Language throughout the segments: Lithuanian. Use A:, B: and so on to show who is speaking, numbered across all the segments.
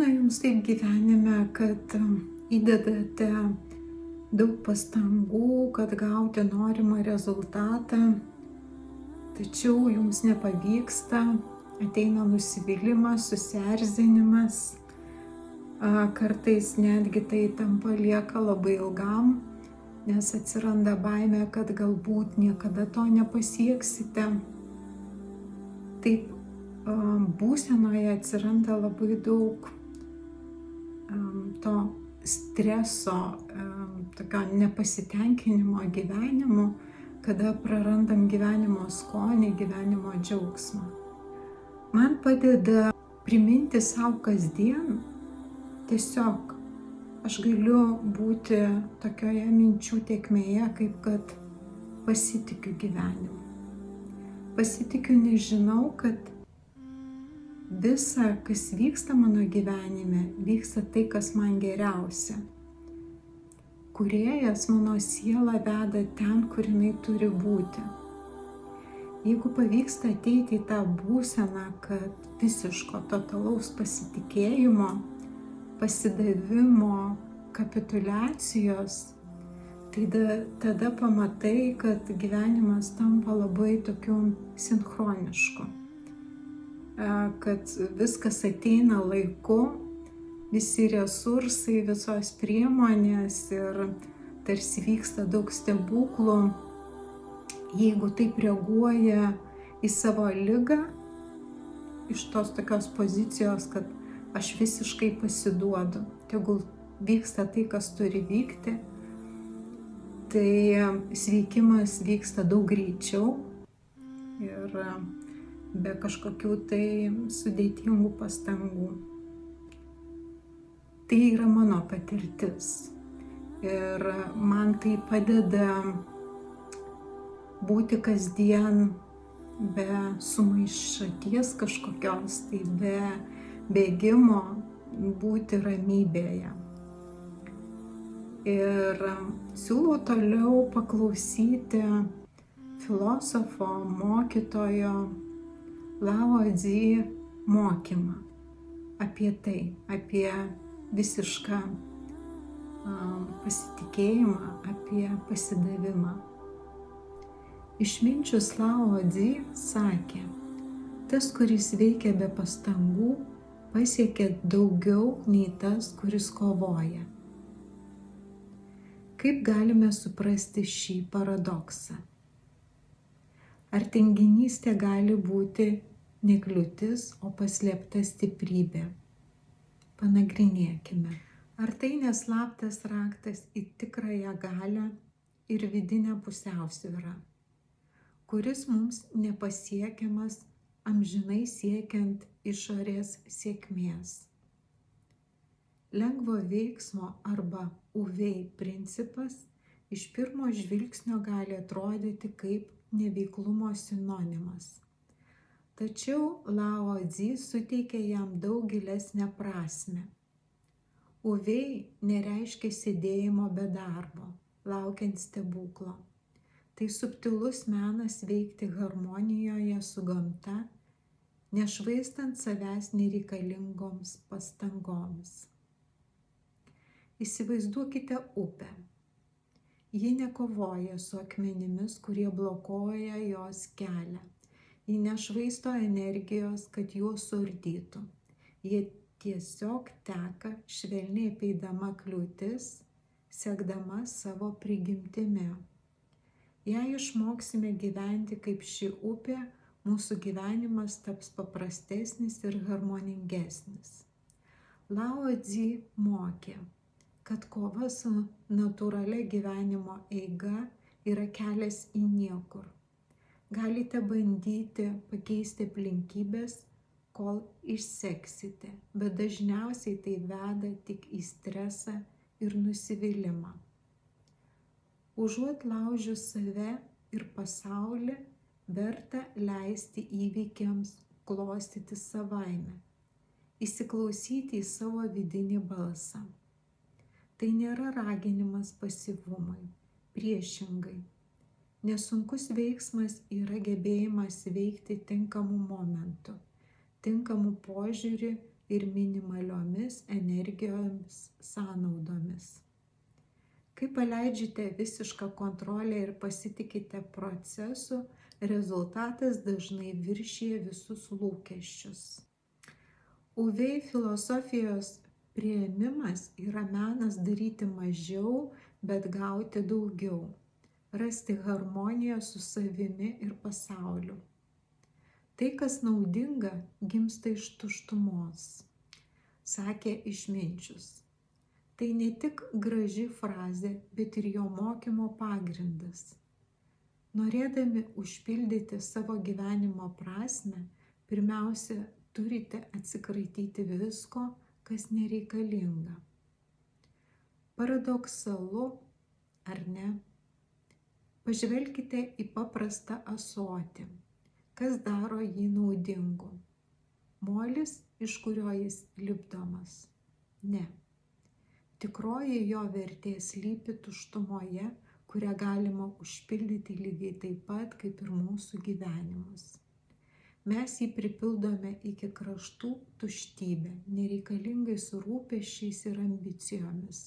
A: Būna jums taip gyvenime, kad įdedate daug pastangų, kad gauti norimą rezultatą, tačiau jums nepavyksta, ateina nusivylimas, susierzinimas, kartais netgi tai tampa lieka labai ilgam, nes atsiranda baimė, kad galbūt niekada to nepasieksite. Taip būsenoje atsiranda labai daug to streso, tokio nepasitenkinimo gyvenimu, kada prarandam gyvenimo skonį, gyvenimo džiaugsmą. Man padeda priminti savo kasdien, tiesiog aš galiu būti tokioje minčių tėkmėje, kaip kad pasitikiu gyvenimu. Pasitikiu, nežinau, kad visa, kas vyksta mano gyvenime, vyksta tai, kas man geriausia. Kūrėjas mano sielą veda ten, kur jinai turi būti. Jeigu pavyksta ateiti į tą būseną, kad visiško totalaus pasitikėjimo, pasidavimo, kapituliacijos, tai tada pamatai, kad gyvenimas tampa labai tokiu sinchronišku, kad viskas ateina laiku, visi resursai, visos priemonės ir tarsi vyksta daug stebuklų. Jeigu taip reaguoja į savo ligą, iš tos tokios pozicijos, kad aš visiškai pasiduodu, tegul vyksta tai, kas turi vykti, tai sveikimas vyksta daug greičiau ir be kažkokių tai sudėtingų pastangų. Tai yra mano patirtis ir man tai padeda būti kasdien be sumaišaties kažkokios, tai be bėgimo, būti ramybėje. Ir siūlau toliau paklausyti filosofo, mokytojo Lao Tzu mokymą apie tai, apie visišką pasitikėjimą, apie pasidavimą. Išminčius Lao Tzu sakė, tas, kuris veikia be pastangų, pasiekia daugiau nei tas, kuris kovoja. Kaip galime suprasti šį paradoksą? Ar tinginystė gali būti ne kliūtis, o paslėpta stiprybė? Panagrinėkime. Ar tai neslaptas raktas į tikrąją galią ir vidinę pusiausvyrą, kuris mums nepasiekiamas amžinai siekiant išorės sėkmės? Lengvo veiksmo arba UVEI principas iš pirmo žvilgsnio gali atrodyti kaip neveiklumo sinonimas. Tačiau Lao Tzu suteikia jam daug gilesnę prasmę. UVEI nereiškia sėdėjimo be darbo, laukiant stebuklo. Tai subtilus menas veikti harmonijoje su gamta, nešvaistant savęs nereikalingoms pastangoms. Įsivaizduokite upę. Ji nekovoja su akmenimis, kurie blokuoja jos kelią. Ji nešvaisto energijos, kad juos suardytų. Ji tiesiog teka, švelniai apeidama kliūtis, sekdama savo prigimtimi. Jei išmoksime gyventi kaip ši upė, mūsų gyvenimas taps paprastesnis ir harmoningesnis. Lao Tzu mokė, kad kova su natūralia gyvenimo eiga yra kelias į niekur. Galite bandyti pakeisti aplinkybės, kol išseksite, bet dažniausiai tai veda tik į stresą ir nusivylimą. Užuot laužius save ir pasaulį, verta leisti įvykiams klostyti savaime, įsiklausyti į savo vidinį balsą. Tai nėra raginimas pasyvumui, priešingai. Nesunkus veiksmas yra gebėjimas veikti tinkamu momentu, tinkamu požiūrį ir minimaliomis energijomis sąnaudomis. Kai paleidžiate visišką kontrolę ir pasitikite procesu, rezultatas dažnai viršija visus lūkesčius. UV filosofijos priėmimas yra menas daryti mažiau, bet gauti daugiau, rasti harmoniją su savimi ir pasauliu. Tai, kas naudinga, gimsta iš tuštumos, sakė išminčius. Tai ne tik graži frazė, bet ir jo mokymo pagrindas. Norėdami užpildyti savo gyvenimo prasmę, pirmiausia, turite atsikratyti visko, kas nereikalinga. Paradoksalu, ar ne? Pažvelkite į paprastą ąsotį. Kas daro jį naudingu? Molis, iš kurio jis lipdomas? Ne. Tikroji jo vertė slypi tuštumoje, kurią galima užpildyti lygiai taip pat, kaip ir mūsų gyvenimus. Mes jį pripildome iki kraštų tuštybę, nereikalingais rūpesčiais ir ambicijomis,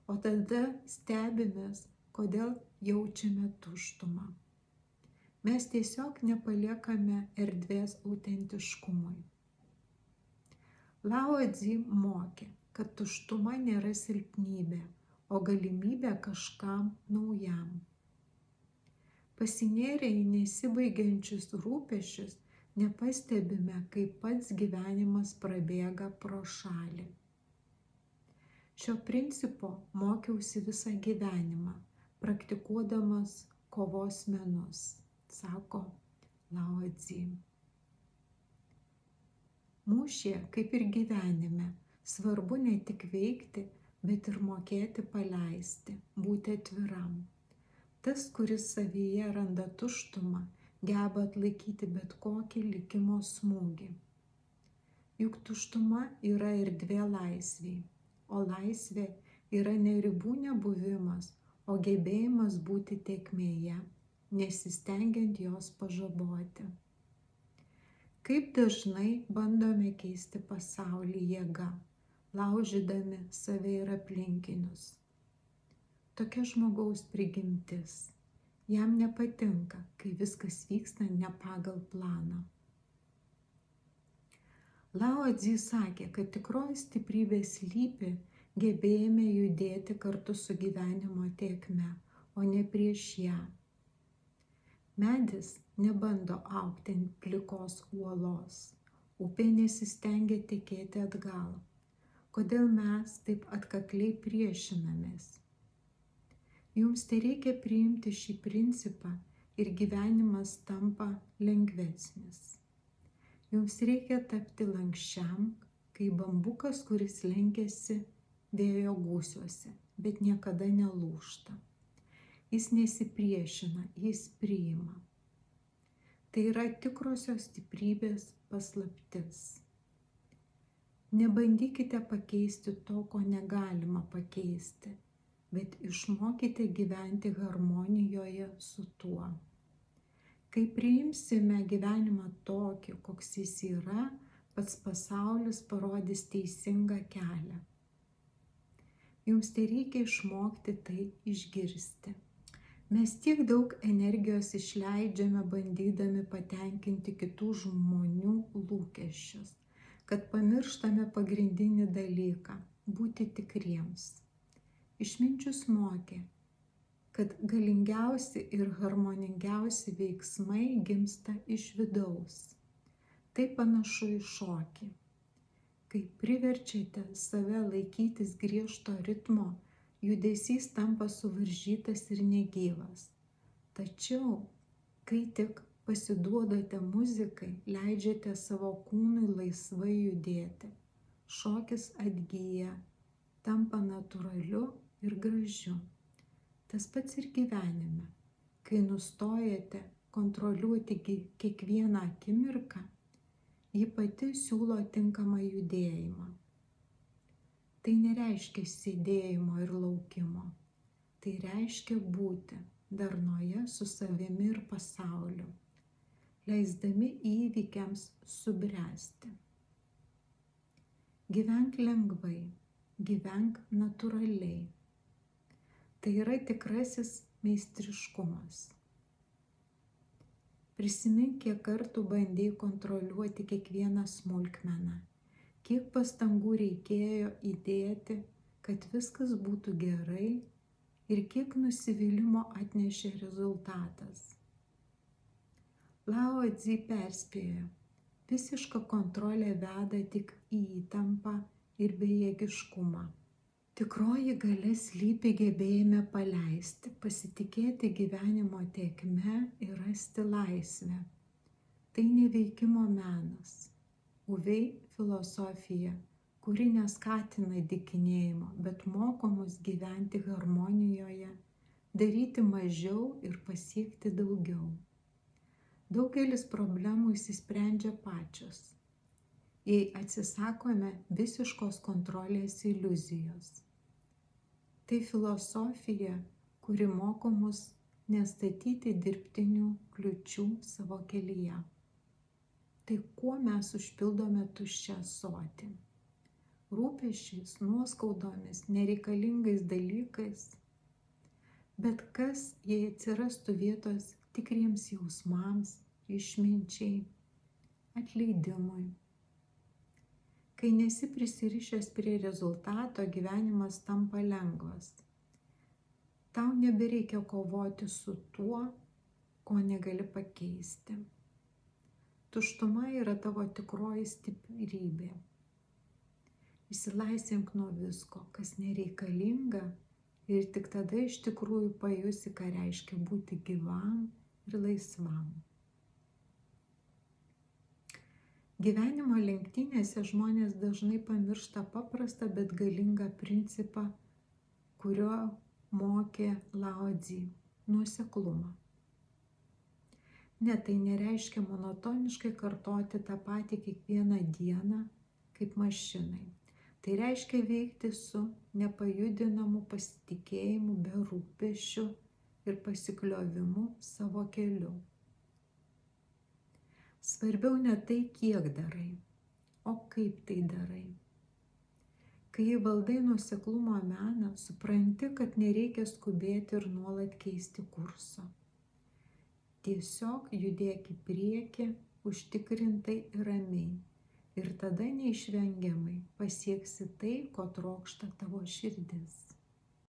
A: o tada stebimės, kodėl jaučiame tuštumą. Mes tiesiog nepaliekame erdvės autentiškumui. Lao Tzu mokė, kad tuštuma nėra silpnybė, o galimybė kažkam naujam. Pasinėrę į nesibaigiančius rūpesčius, nepastebime, kaip pats gyvenimas prabėga pro šalį. Šio principo mokiausi visą gyvenimą, praktikuodamas kovos menus, sako Lao Tzu. Mūšyje, kaip ir gyvenime, svarbu ne tik veikti, bet ir mokėti paleisti, būti atviram. Tas, kuris savyje randa tuštumą, geba atlaikyti bet kokį likimo smūgį. Juk tuštuma yra erdvė laisvei, o laisvė yra ne ribų nebuvimas, o gebėjimas būti tėkmėje, nesistengiant jos pažaboti. Kaip dažnai bandome keisti pasaulį jėga, laužydami save ir aplinkinius. Tokia žmogaus prigimtis. Jam nepatinka, kai viskas vyksta ne pagal planą. Lao Tzu sakė, kad tikroji stiprybė slypi gebėjime judėti kartu su gyvenimo tėkme, o ne prieš ją. Medis nebando augti ant plikos uolos, upė nesistengia tekėti atgal. Kodėl mes taip atkakliai priešinamės? Jums tereikia priimti šį principą ir gyvenimas tampa lengvesnis. Jums reikia tapti lanksčiam, kaip bambukas, kuris lenkiasi vėjo gūsiuose, bet niekada nelūžta. Jis nesipriešina, jis priima. Tai yra tikrosios stiprybės paslaptis. Nebandykite pakeisti to, ko negalima pakeisti, bet išmokite gyventi harmonijoje su tuo. Kai priimsime gyvenimą tokį, koks jis yra, pats pasaulis parodys teisingą kelią. Jums tereikia išmokti tai išgirsti. Mes tiek daug energijos išleidžiame bandydami patenkinti kitų žmonių lūkesčius, kad pamirštame pagrindinį dalyką – būti tikriems. Išminčius mokė, kad galingiausi ir harmoningiausi veiksmai gimsta iš vidaus. Tai panašu į šokį. Kai priverčiate save laikytis griežto ritmo, judesys tampa suvaržytas ir negyvas. Tačiau, kai tik pasiduodate muzikai, leidžiate savo kūnui laisvai judėti. Šokis atgyja, tampa natūraliu ir gražiu. Tas pats ir gyvenime. Kai nustojate kontroliuoti kiekvieną akimirką, ji pati siūlo tinkamą judėjimą. Tai nereiškia sėdėjimo ir laukimo. Tai reiškia būti darnoje su savimi ir pasauliu, leisdami įvykiams subręsti. Gyvenk lengvai, gyvenk natūraliai. Tai yra tikrasis meistriškumas. Prisimink, kiek kartų bandei kontroliuoti kiekvieną smulkmeną, kiek pastangų reikėjo įdėti, kad viskas būtų gerai ir kiek nusivylimo atnešė rezultatas. Lao Tzu perspėjo, visiška kontrolė veda tik į įtampą ir bejėgiškumą. Tikroji galia slypi gebėjime paleisti, pasitikėti gyvenimo tėkme ir rasti laisvę. Tai neveikimo menas, Uvei filosofija, kuri neskatina dykinėjimo, bet moko mus gyventi harmonijoje, daryti mažiau ir pasiekti daugiau. Daugelis problemų išsisprendžia pačios, jei atsisakome visiškos kontrolės iliuzijos. Tai filosofija, kuri moko mus nestatyti dirbtinių kliūčių savo kelyje. Tai kuo mes užpildome tuščią ąsotį? Rūpesčiais, nuoskaudomis, nereikalingais dalykais. Bet kas, jei atsirastų vietos tikriems jausmams, išminčiai, atleidimui? Kai nesi prisirišęs prie rezultato, gyvenimas tampa lengvas. Tau nebereikia kovoti su tuo, ko negali pakeisti. Tuštuma yra tavo tikroji stiprybė. Išsilaisvink nuo visko, kas nereikalinga, ir tik tada iš tikrųjų pajusi, ką reiškia būti gyvam ir laisvam. Gyvenimo lenktynėse žmonės dažnai pamiršta paprastą, bet galingą principą, kurio mokė Lao Tzu – nuoseklumą. Ne, tai nereiškia monotoniškai kartoti tą patį kiekvieną dieną kaip mašinai. Tai reiškia veikti su nepajudinamu pasitikėjimu, be rūpesčių ir pasikliovimu savo keliu. Svarbiau ne tai, kiek darai, o kaip tai darai. Kai valdai nuoseklumo meną, supranti, kad nereikia skubėti ir nuolat keisti kurso. Tiesiog judėk į priekį, užtikrintai ir ramiai. Ir tada neišvengiamai pasieksi tai, ko trokšta tavo širdis.